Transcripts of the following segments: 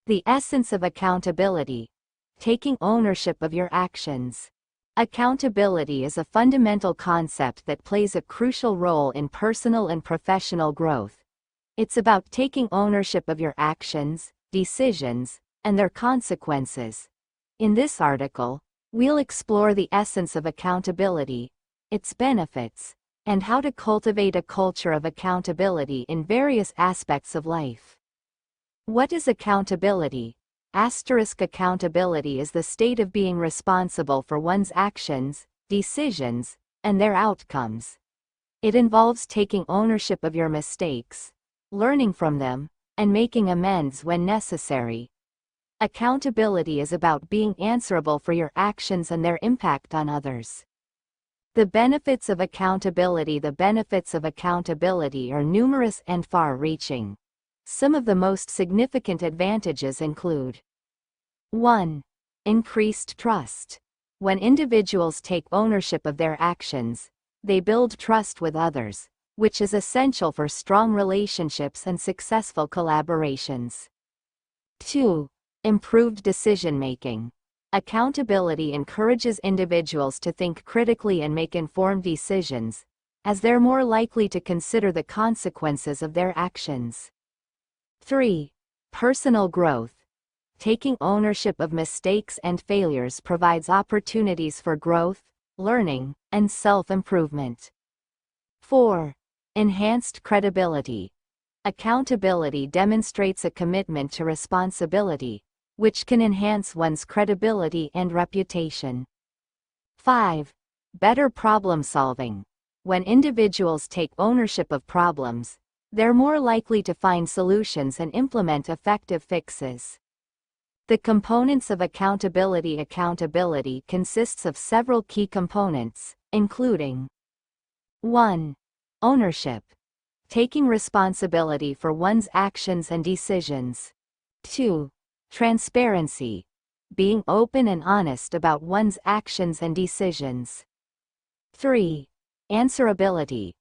The essence of accountability: taking ownership of your actions. Accountability is a fundamental concept that plays a crucial role in personal and professional growth. It's about taking ownership of your actions, decisions, and their consequences. In this article, we'll explore the essence of accountability, its benefits, and how to cultivate a culture of accountability in various aspects of life. What is accountability? Accountability is the state of being responsible for one's actions, decisions, and their outcomes. It involves taking ownership of your mistakes, learning from them, and making amends when necessary. Accountability is about being answerable for your actions and their impact on others. The benefits of accountability: the benefits of accountability are numerous and far-reaching. Some of the most significant advantages include: 1. Increased trust. When individuals take ownership of their actions, they build trust with others, which is essential for strong relationships and successful collaborations. 2. Improved decision-making. Accountability encourages individuals to think critically and make informed decisions, as they're more likely to consider the consequences of their actions. 3. Personal growth. Taking ownership of mistakes and failures provides opportunities for growth, learning, and self-improvement. 4. Enhanced credibility. Accountability demonstrates a commitment to responsibility, which can enhance one's credibility and reputation. 5. Better problem solving. When individuals take ownership of problems, they're more likely to find solutions and implement effective fixes. The components of accountability. Accountability consists of several key components, including: 1. Ownership. Taking responsibility for one's actions and decisions. 2. Transparency. Being open and honest about one's actions and decisions. 3. Answerability.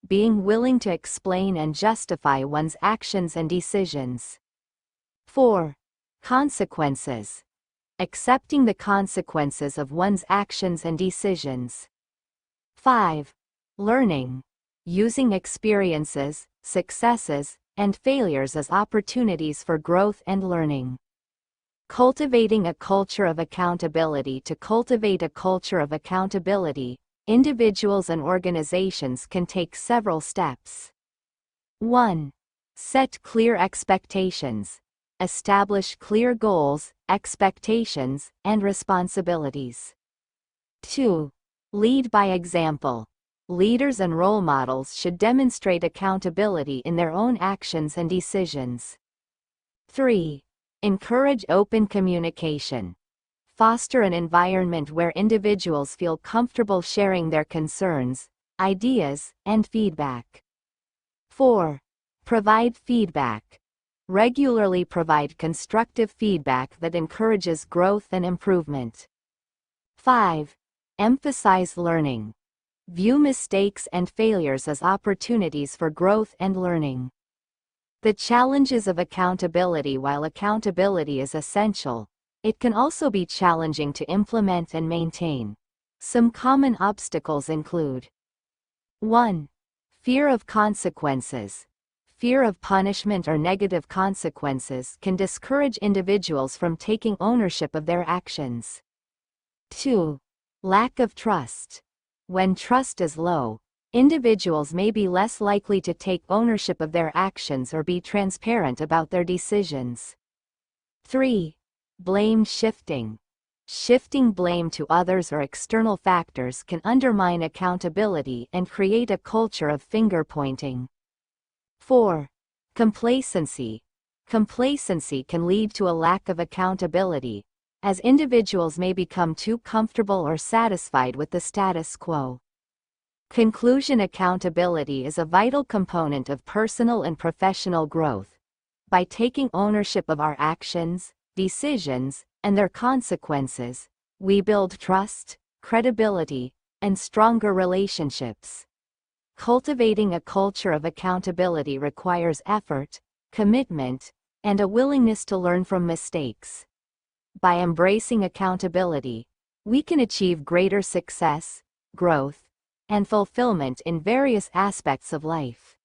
Being willing to explain and justify one's actions and decisions. 4. Consequences. Accepting the consequences of one's actions and decisions. 5. Learning. Using experiences, successes, and failures as opportunities for growth and learning. Cultivating a culture of accountability. To cultivate a culture of accountability, individuals and organizations can take several steps. 1. Set clear expectations. Establish clear goals, expectations, and responsibilities. 2. Lead by example. Leaders and role models should demonstrate accountability in their own actions and decisions. 3. Encourage open communication. Foster an environment where individuals feel comfortable sharing their concerns, ideas, and feedback. 4. Provide feedback. Regularly provide constructive feedback that encourages growth and improvement. 5. Emphasize learning. View mistakes and failures as opportunities for growth and learning. The challenges of accountability. While accountability is essential, it can also be challenging to implement and maintain. Some common obstacles include: 1. Fear of consequences. Fear of punishment or negative consequences can discourage individuals from taking ownership of their actions. 2. Lack of trust. When trust is low, individuals may be less likely to take ownership of their actions or be transparent about their decisions. 3. Blame shifting. Shifting blame to others or external factors can undermine accountability and create a culture of finger-pointing. 4. Complacency. Complacency can lead to a lack of accountability, as individuals may become too comfortable or satisfied with the status quo. Conclusion. Accountability is a vital component of personal and professional growth. By taking ownership of our actions, decisions, and their consequences, we build trust, credibility, and stronger relationships. Cultivating a culture of accountability requires effort, commitment, and a willingness to learn from mistakes. By embracing accountability, we can achieve greater success, growth, and fulfillment in various aspects of life.